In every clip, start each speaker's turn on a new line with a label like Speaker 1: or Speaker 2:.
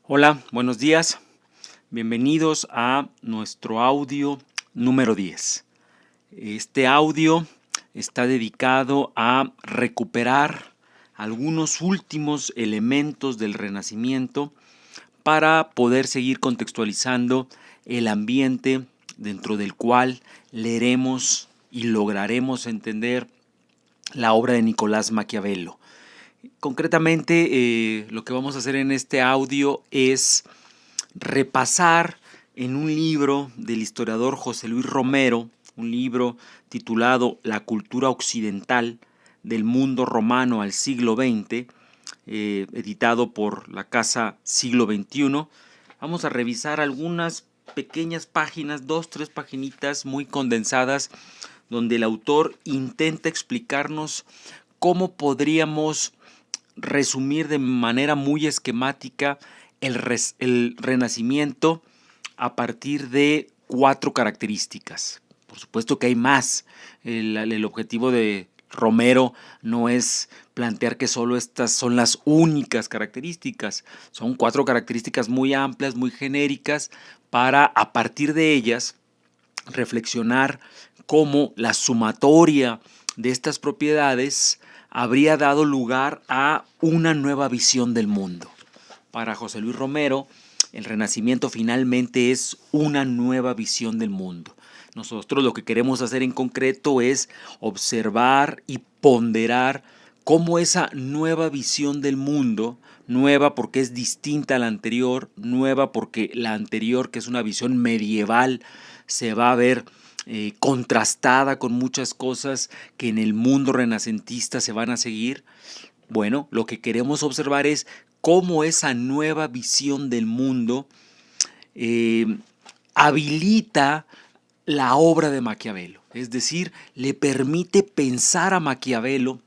Speaker 1: Hola, buenos días. Bienvenidos a nuestro audio número 10. Este audio está dedicado a recuperar algunos últimos elementos del Renacimiento para poder seguir contextualizando el ambiente dentro del cual leeremos y lograremos entender la obra de Nicolás Maquiavelo. Concretamente, lo que vamos a hacer en este audio es repasar en un libro del historiador José Luis Romero, un libro titulado La cultura occidental del mundo romano al siglo XX, editado por la Casa Siglo XXI. Vamos a revisar algunas pequeñas páginas, dos, tres paginitas muy condensadas, donde el autor intenta explicarnos cómo podríamos resumir de manera muy esquemática el Renacimiento a partir de cuatro características. Por supuesto que hay más. El objetivo de Romero no es plantear que solo estas son las únicas características. Son cuatro características muy amplias, muy genéricas, para a partir de ellas reflexionar cómo la sumatoria de estas propiedades habría dado lugar a una nueva visión del mundo. Para José Luis Romero, el Renacimiento finalmente es una nueva visión del mundo. Nosotros lo que queremos hacer en concreto es observar y ponderar cómo esa nueva visión del mundo, nueva porque es distinta a la anterior, nueva porque la anterior, que es una visión medieval, se va a ver contrastada con muchas cosas que en el mundo renacentista se van a seguir. Bueno, lo que queremos observar es cómo esa nueva visión del mundo eh, habilita la obra de Maquiavelo. Es decir, le permite pensar a Maquiavelo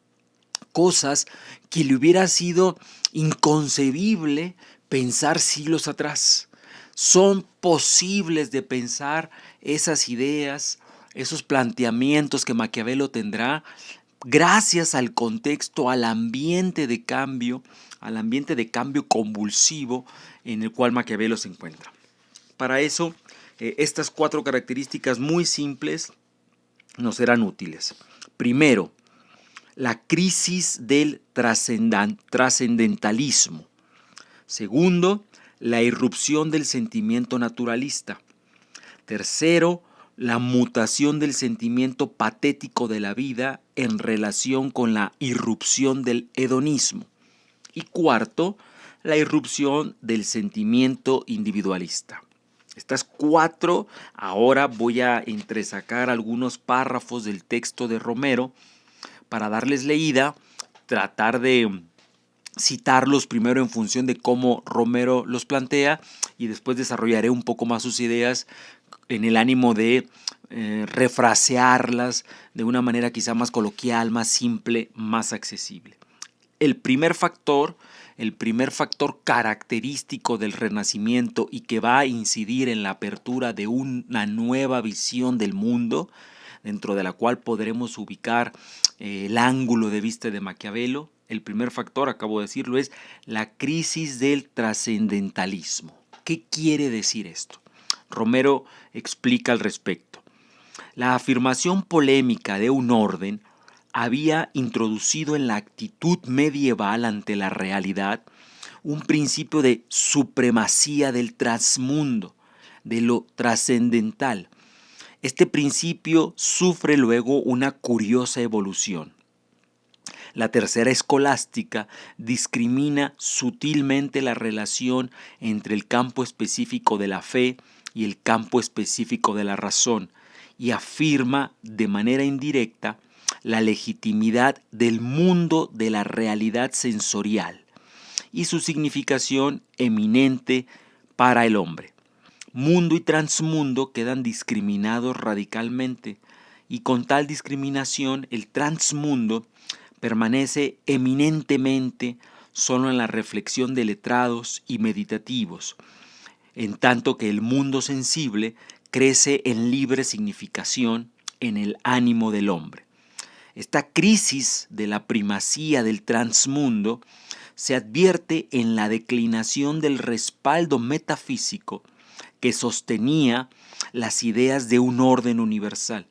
Speaker 1: cosas que le hubiera sido inconcebible pensar siglos atrás. Son posibles de pensar esas ideas, esos planteamientos que Maquiavelo tendrá gracias al contexto, al ambiente de cambio convulsivo en el cual Maquiavelo se encuentra. Para eso, estas cuatro características muy simples nos serán útiles. Primero, la crisis del trascendentalismo. Segundo, la irrupción del sentimiento naturalista. Tercero, la mutación del sentimiento patético de la vida en relación con la irrupción del hedonismo. Y cuarto, la irrupción del sentimiento individualista. Estas cuatro, ahora voy a entresacar algunos párrafos del texto de Romero para darles leída, tratar de citarlos primero en función de cómo Romero los plantea y después desarrollaré un poco más sus ideas en el ánimo de refrasearlas de una manera quizá más coloquial, más simple, más accesible. El primer factor característico del Renacimiento y que va a incidir en la apertura de una nueva visión del mundo, dentro de la cual podremos ubicar el ángulo de vista de Maquiavelo. El primer factor, acabo de decirlo, es la crisis del trascendentalismo. ¿Qué quiere decir esto? Romero explica al respecto. La afirmación polémica de un orden había introducido en la actitud medieval ante la realidad un principio de supremacía del transmundo, de lo trascendental. Este principio sufre luego una curiosa evolución. La tercera escolástica discrimina sutilmente la relación entre el campo específico de la fe y el campo específico de la razón y afirma de manera indirecta la legitimidad del mundo de la realidad sensorial y su significación eminente para el hombre. Mundo y transmundo quedan discriminados radicalmente y con tal discriminación el transmundo permanece eminentemente solo en la reflexión de letrados y meditativos, en tanto que el mundo sensible crece en libre significación en el ánimo del hombre. Esta crisis de la primacía del transmundo se advierte en la declinación del respaldo metafísico que sostenía las ideas de un orden universal,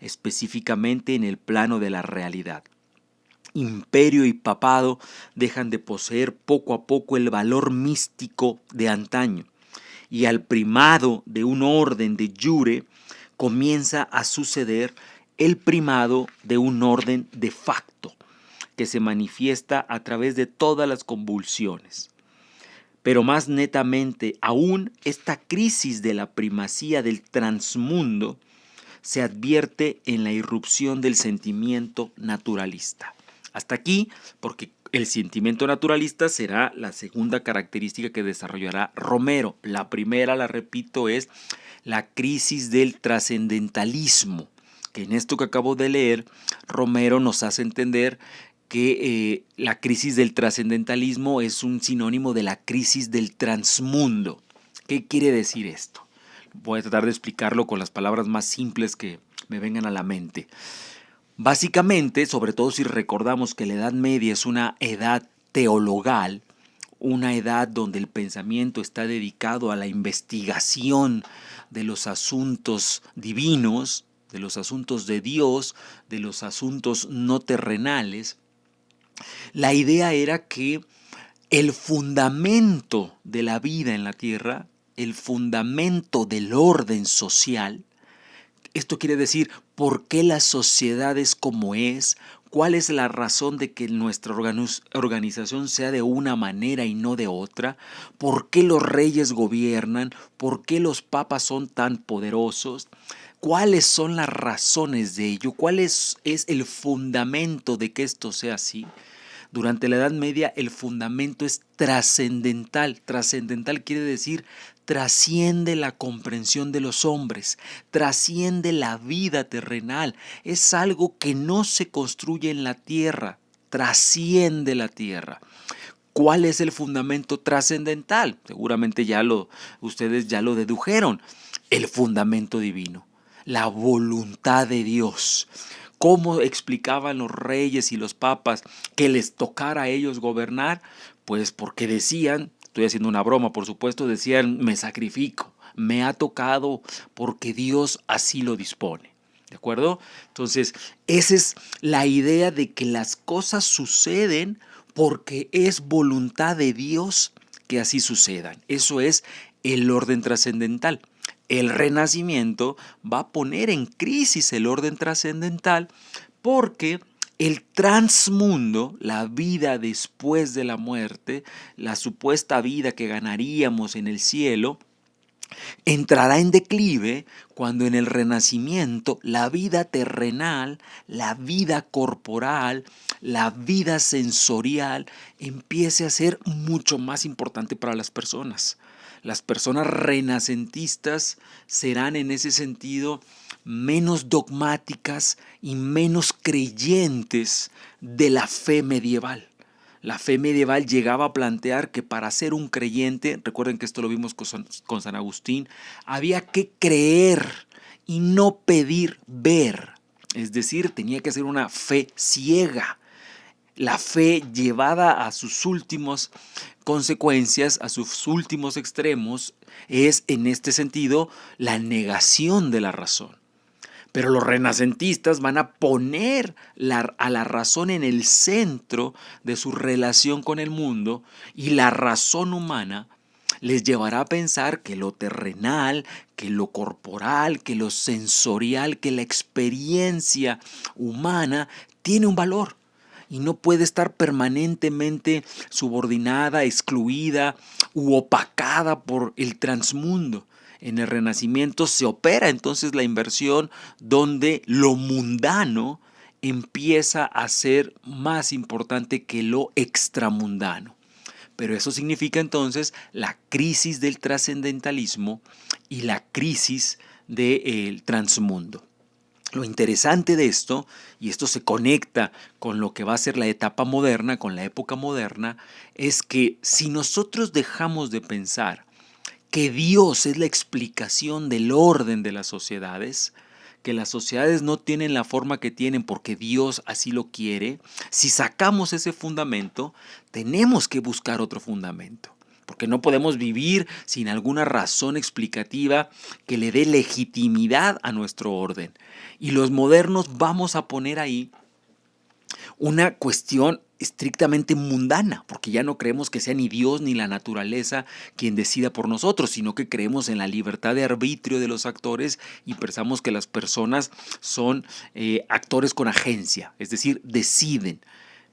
Speaker 1: específicamente en el plano de la realidad. Imperio y papado dejan de poseer poco a poco el valor místico de antaño, y al primado de un orden de jure comienza a suceder el primado de un orden de facto, que se manifiesta a través de todas las convulsiones. Pero más netamente aún, esta crisis de la primacía del transmundo se advierte en la irrupción del sentimiento naturalista. Hasta aquí, porque el sentimiento naturalista será la segunda característica que desarrollará Romero. La primera, la repito, es la crisis del trascendentalismo, que en esto que acabo de leer, Romero nos hace entender que la crisis del trascendentalismo es un sinónimo de la crisis del transmundo. ¿Qué quiere decir esto? Voy a tratar de explicarlo con las palabras más simples que me vengan a la mente. Básicamente, sobre todo si recordamos que la Edad Media es una edad teologal, una edad donde el pensamiento está dedicado a la investigación de los asuntos divinos, de los asuntos de Dios, de los asuntos no terrenales. La idea era que el fundamento de la vida en la tierra, el fundamento del orden social, esto quiere decir por qué la sociedad es como es, cuál es la razón de que nuestra organización sea de una manera y no de otra, por qué los reyes gobiernan, por qué los papas son tan poderosos, cuáles son las razones de ello, cuál es el fundamento de que esto sea así. Durante la Edad Media el fundamento es trascendental. Trascendental quiere decir trasciende la comprensión de los hombres, trasciende la vida terrenal. Es algo que no se construye en la tierra, trasciende la tierra. ¿Cuál es el fundamento trascendental? Seguramente ustedes ya lo dedujeron. El fundamento divino, la voluntad de Dios. ¿Cómo explicaban los reyes y los papas que les tocara a ellos gobernar? Pues porque decían, estoy haciendo una broma por supuesto, decían me sacrifico, me ha tocado porque Dios así lo dispone. ¿De acuerdo? Entonces, esa es la idea de que las cosas suceden porque es voluntad de Dios que así sucedan. Eso es el orden trascendental. El Renacimiento va a poner en crisis el orden trascendental porque el transmundo, la vida después de la muerte, la supuesta vida que ganaríamos en el cielo, entrará en declive cuando en el Renacimiento la vida terrenal, la vida corporal, la vida sensorial empiece a ser mucho más importante para las personas. Las personas renacentistas serán en ese sentido menos dogmáticas y menos creyentes de la fe medieval. La fe medieval llegaba a plantear que para ser un creyente, recuerden que esto lo vimos con San Agustín, había que creer y no pedir ver. Es decir, tenía que ser una fe ciega. La fe llevada a sus últimas consecuencias, a sus últimos extremos, es en este sentido la negación de la razón. Pero los renacentistas van a poner a la razón en el centro de su relación con el mundo, y la razón humana les llevará a pensar que lo terrenal, que lo corporal, que lo sensorial, que la experiencia humana tiene un valor y no puede estar permanentemente subordinada, excluida u opacada por el transmundo. En el Renacimiento se opera entonces la inversión donde lo mundano empieza a ser más importante que lo extramundano. Pero eso significa entonces la crisis del trascendentalismo y la crisis del transmundo. Lo interesante de esto, y esto se conecta con lo que va a ser la etapa moderna, con la época moderna, es que si nosotros dejamos de pensar que Dios es la explicación del orden de las sociedades, que las sociedades no tienen la forma que tienen porque Dios así lo quiere, si sacamos ese fundamento, tenemos que buscar otro fundamento. Porque no podemos vivir sin alguna razón explicativa que le dé legitimidad a nuestro orden. Y los modernos vamos a poner ahí una cuestión estrictamente mundana, porque ya no creemos que sea ni Dios ni la naturaleza quien decida por nosotros, sino que creemos en la libertad de arbitrio de los actores y pensamos que las personas son actores con agencia, es decir, deciden.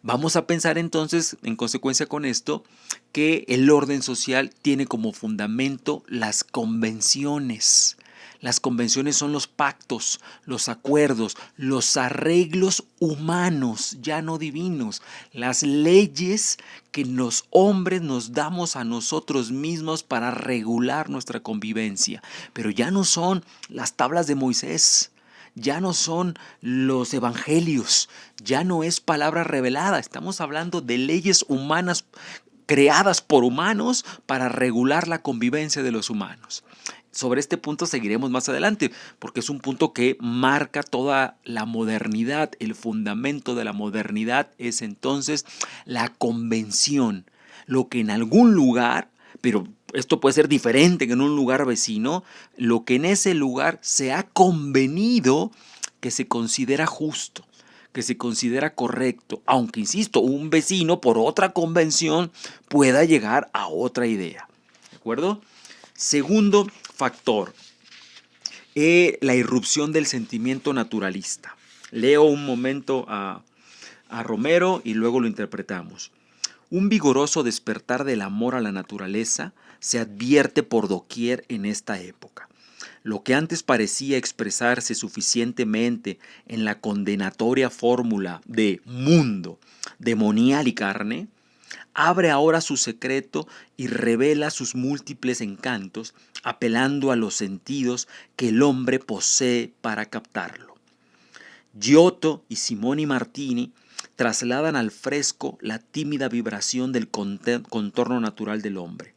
Speaker 1: Vamos a pensar entonces, en consecuencia con esto, que el orden social tiene como fundamento las convenciones. Las convenciones son los pactos, los acuerdos, los arreglos humanos, ya no divinos, las leyes que los hombres nos damos a nosotros mismos para regular nuestra convivencia. Pero ya no son las tablas de Moisés. Ya no son los evangelios, ya no es palabra revelada, estamos hablando de leyes humanas creadas por humanos para regular la convivencia de los humanos. Sobre este punto seguiremos más adelante, porque es un punto que marca toda la modernidad. El fundamento de la modernidad es entonces la convención, lo que en algún lugar, pero esto puede ser diferente que en un lugar vecino, lo que en ese lugar se ha convenido que se considera justo, que se considera correcto, aunque, insisto, un vecino por otra convención pueda llegar a otra idea. ¿De acuerdo? Segundo factor, la irrupción del sentimiento naturalista. Leo un momento a Romero y luego lo interpretamos. Un vigoroso despertar del amor a la naturaleza se advierte por doquier en esta época. Lo que antes parecía expresarse suficientemente en la condenatoria fórmula de mundo, demonial y carne, abre ahora su secreto y revela sus múltiples encantos, apelando a los sentidos que el hombre posee para captarlo. Giotto y Simoni Martini trasladan al fresco la tímida vibración del contorno natural del hombre.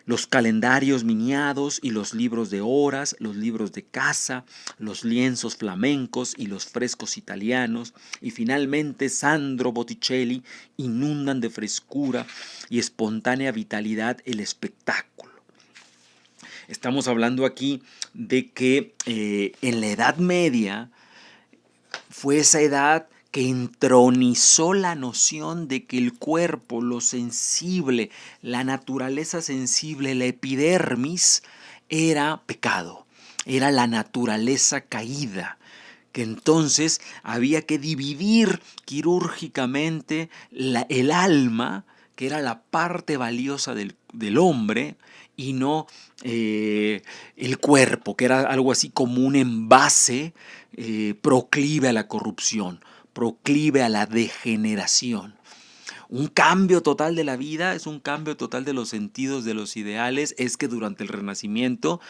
Speaker 1: Los calendarios miniados y los libros de horas, los libros de caza, los lienzos flamencos y los frescos italianos, y finalmente Sandro Botticelli inundan de frescura y espontánea vitalidad el espectáculo. Estamos hablando aquí de que en la Edad Media fue esa edad que entronizó la noción de que el cuerpo, lo sensible, la naturaleza sensible, la epidermis, era pecado, era la naturaleza caída, que entonces había que dividir quirúrgicamente el alma, que era la parte valiosa del hombre, y no el cuerpo, que era algo así como un envase proclive a la corrupción, proclive a la degeneración. Un cambio total de la vida es un cambio total de los sentidos, de los ideales, es que durante el Renacimiento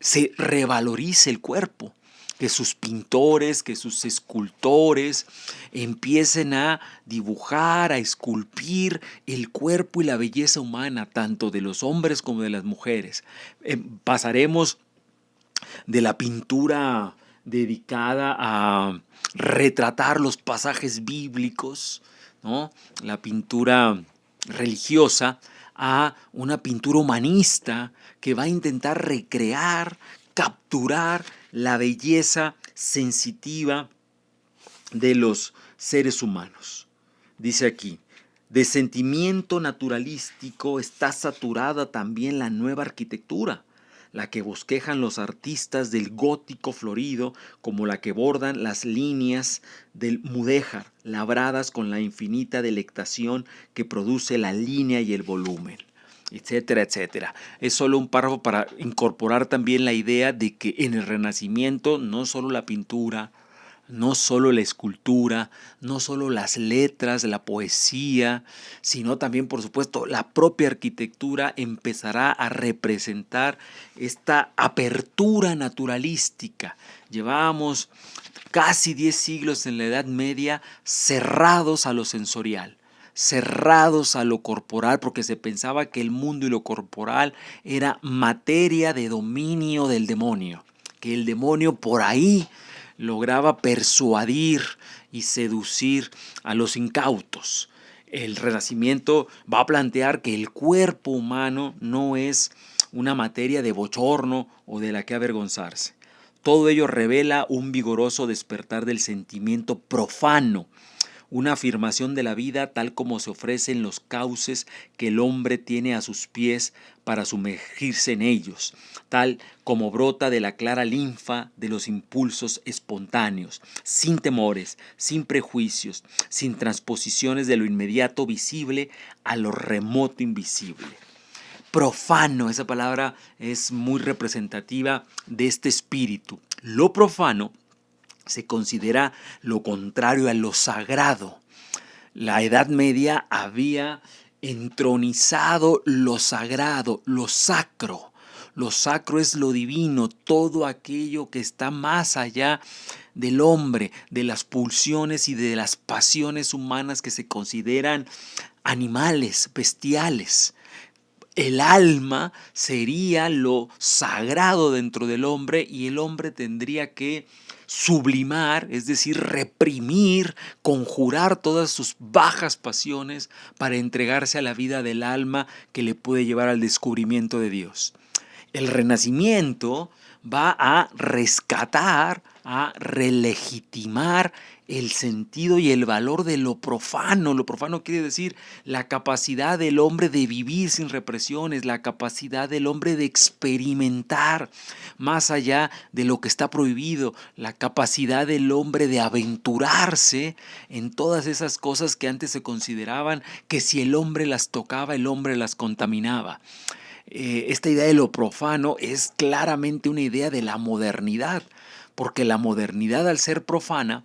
Speaker 1: se revalorice el cuerpo, que sus pintores, que sus escultores empiecen a dibujar, a esculpir el cuerpo y la belleza humana, tanto de los hombres como de las mujeres. Pasaremos de la pintura dedicada a retratar los pasajes bíblicos, ¿no? La pintura religiosa, a una pintura humanista que va a intentar recrear, capturar la belleza sensitiva de los seres humanos. Dice aquí, de sentimiento naturalístico está saturada también la nueva arquitectura, la que bosquejan los artistas del gótico florido, como la que bordan las líneas del mudéjar, labradas con la infinita delectación que produce la línea y el volumen, etcétera, etcétera. Es solo un párrafo para incorporar también la idea de que en el Renacimiento no solo la pintura, no solo la escultura, no solo las letras, la poesía, sino también, por supuesto, la propia arquitectura empezará a representar esta apertura naturalística. Llevábamos casi 10 siglos en la Edad Media cerrados a lo sensorial, cerrados a lo corporal, porque se pensaba que el mundo y lo corporal era materia de dominio del demonio, que el demonio por ahí lograba persuadir y seducir a los incautos. El Renacimiento va a plantear que el cuerpo humano no es una materia de bochorno o de la que avergonzarse. Todo ello revela un vigoroso despertar del sentimiento profano, una afirmación de la vida tal como se ofrece en los cauces que el hombre tiene a sus pies para sumergirse en ellos, tal como brota de la clara linfa de los impulsos espontáneos, sin temores, sin prejuicios, sin transposiciones de lo inmediato visible a lo remoto invisible. Profano, esa palabra es muy representativa de este espíritu. Lo profano se considera lo contrario a lo sagrado. La Edad Media había entronizado lo sagrado, lo sacro. Lo sacro es lo divino, todo aquello que está más allá del hombre, de las pulsiones y de las pasiones humanas que se consideran animales, bestiales. El alma sería lo sagrado dentro del hombre y el hombre tendría que sublimar, es decir, reprimir, conjurar todas sus bajas pasiones para entregarse a la vida del alma que le puede llevar al descubrimiento de Dios. El Renacimiento va a rescatar, a relegitimar el sentido y el valor de lo profano. Lo profano quiere decir la capacidad del hombre de vivir sin represiones, la capacidad del hombre de experimentar más allá de lo que está prohibido, la capacidad del hombre de aventurarse en todas esas cosas que antes se consideraban que si el hombre las tocaba, el hombre las contaminaba. Esta idea de lo profano es claramente una idea de la modernidad, porque la modernidad, al ser profana,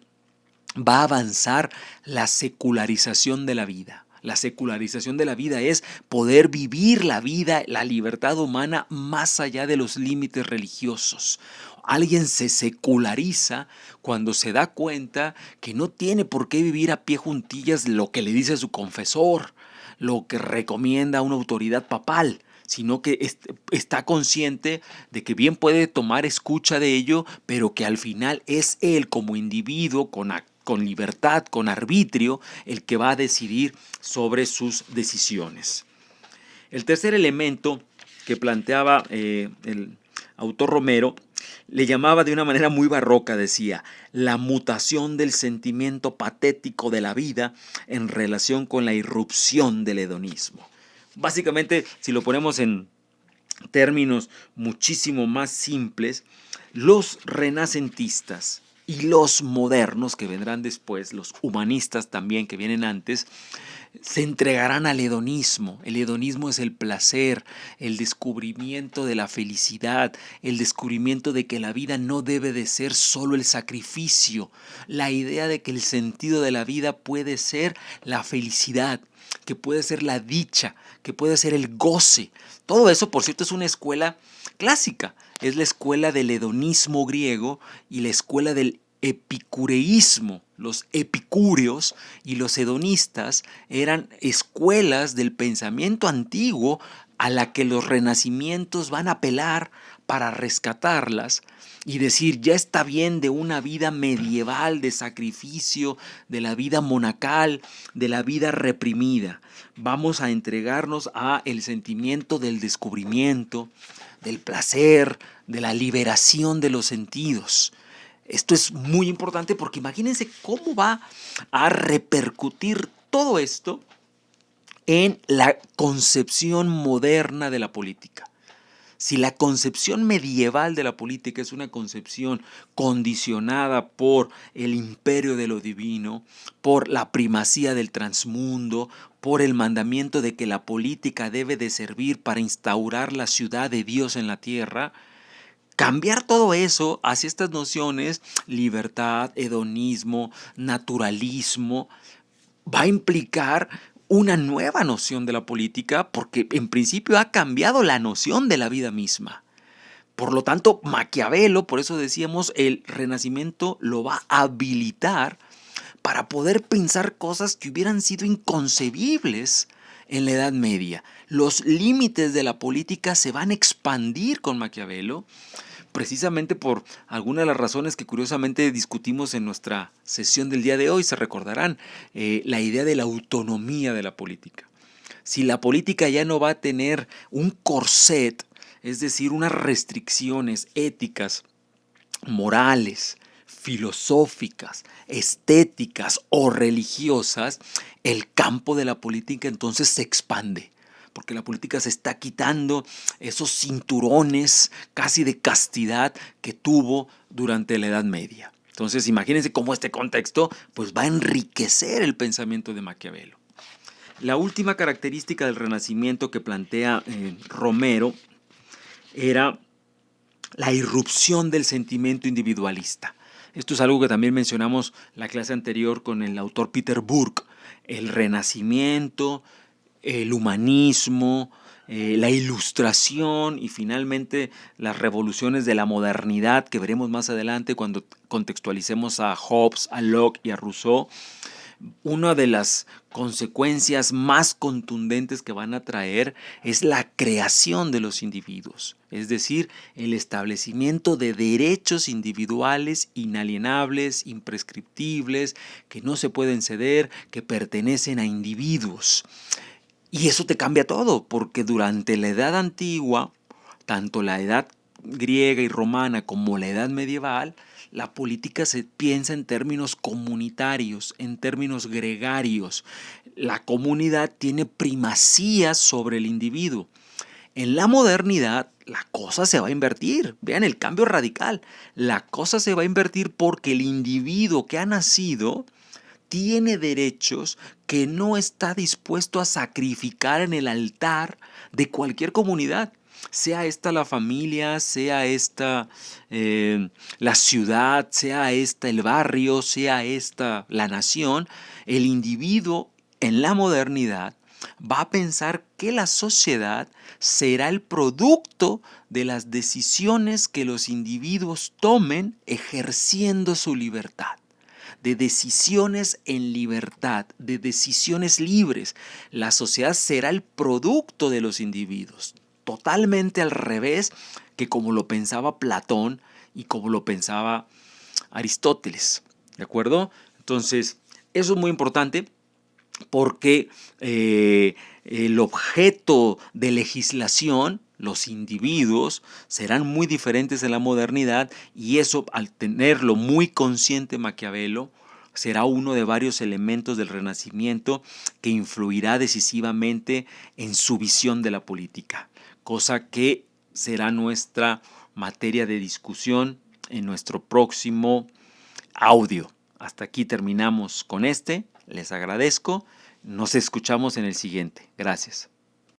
Speaker 1: va a avanzar la secularización de la vida. La secularización de la vida es poder vivir la vida, la libertad humana más allá de los límites religiosos. Alguien se seculariza cuando se da cuenta que no tiene por qué vivir a pie juntillas lo que le dice su confesor, lo que recomienda una autoridad papal, sino que está consciente de que bien puede tomar escucha de ello, pero que al final es él como individuo con libertad, con arbitrio, el que va a decidir sobre sus decisiones. El tercer elemento que planteaba el autor Romero le llamaba de una manera muy barroca, decía, la mutación del sentimiento patético de la vida en relación con la irrupción del hedonismo. Básicamente, si lo ponemos en términos muchísimo más simples, los renacentistas y los modernos que vendrán después, los humanistas también que vienen antes, se entregarán al hedonismo. El hedonismo es el placer, el descubrimiento de la felicidad, el descubrimiento de que la vida no debe de ser solo el sacrificio, la idea de que el sentido de la vida puede ser la felicidad, que puede ser la dicha, que puede ser el goce. Todo eso, por cierto, es una escuela clásica. Es la escuela del hedonismo griego y la escuela del epicureísmo. Los epicúreos y los hedonistas eran escuelas del pensamiento antiguo a la que los renacimientos van a apelar para rescatarlas y decir, ya está bien de una vida medieval de sacrificio, de la vida monacal, de la vida reprimida. Vamos a entregarnos a el sentimiento del descubrimiento, del placer, de la liberación de los sentidos. Esto es muy importante porque imagínense cómo va a repercutir todo esto en la concepción moderna de la política. Si la concepción medieval de la política es una concepción condicionada por el imperio de lo divino, por la primacía del transmundo, por el mandamiento de que la política debe de servir para instaurar la ciudad de Dios en la tierra, cambiar todo eso hacia estas nociones, libertad, hedonismo, naturalismo, va a implicar una nueva noción de la política porque en principio ha cambiado la noción de la vida misma. Por lo tanto, Maquiavelo, por eso decíamos, el Renacimiento lo va a habilitar para poder pensar cosas que hubieran sido inconcebibles en la Edad Media. Los límites de la política se van a expandir con Maquiavelo precisamente por algunas de las razones que curiosamente discutimos en nuestra sesión del día de hoy, se recordarán, la idea de la autonomía de la política. Si la política ya no va a tener un corset, es decir, unas restricciones éticas, morales, filosóficas, estéticas o religiosas, el campo de la política entonces se expande, porque la política se está quitando esos cinturones casi de castidad que tuvo durante la Edad Media. Entonces imagínense cómo este contexto pues va a enriquecer el pensamiento de Maquiavelo. La última característica del Renacimiento que plantea Romero era la irrupción del sentimiento individualista. Esto es algo que también mencionamos la clase anterior con el autor Peter Burke. El Renacimiento, el humanismo, la ilustración y finalmente las revoluciones de la modernidad que veremos más adelante cuando contextualicemos a Hobbes, a Locke y a Rousseau. Una de las consecuencias más contundentes que van a traer es la creación de los individuos, es decir, el establecimiento de derechos individuales inalienables, imprescriptibles, que no se pueden ceder, que pertenecen a individuos. Y eso te cambia todo, porque durante la Edad Antigua, tanto la Edad griega y romana como la Edad medieval, la política se piensa en términos comunitarios, en términos gregarios. La comunidad tiene primacía sobre el individuo. En la modernidad, la cosa se va a invertir. Vean el cambio radical. La cosa se va a invertir porque el individuo que ha nacido tiene derechos que no está dispuesto a sacrificar en el altar de cualquier comunidad. Sea esta la familia, sea esta la ciudad, sea esta el barrio, sea esta la nación, el individuo en la modernidad va a pensar que la sociedad será el producto de las decisiones que los individuos tomen ejerciendo su libertad. De decisiones en libertad, de decisiones libres. La sociedad será el producto de los individuos. Totalmente al revés que como lo pensaba Platón y como lo pensaba Aristóteles. ¿De acuerdo? Entonces, eso es muy importante porque el objeto de legislación, los individuos, serán muy diferentes en la modernidad y eso, al tenerlo muy consciente Maquiavelo, será uno de varios elementos del Renacimiento que influirá decisivamente en su visión de la política, cosa que será nuestra materia de discusión en nuestro próximo audio. Hasta aquí terminamos con este. Les agradezco. Nos escuchamos en el siguiente. Gracias.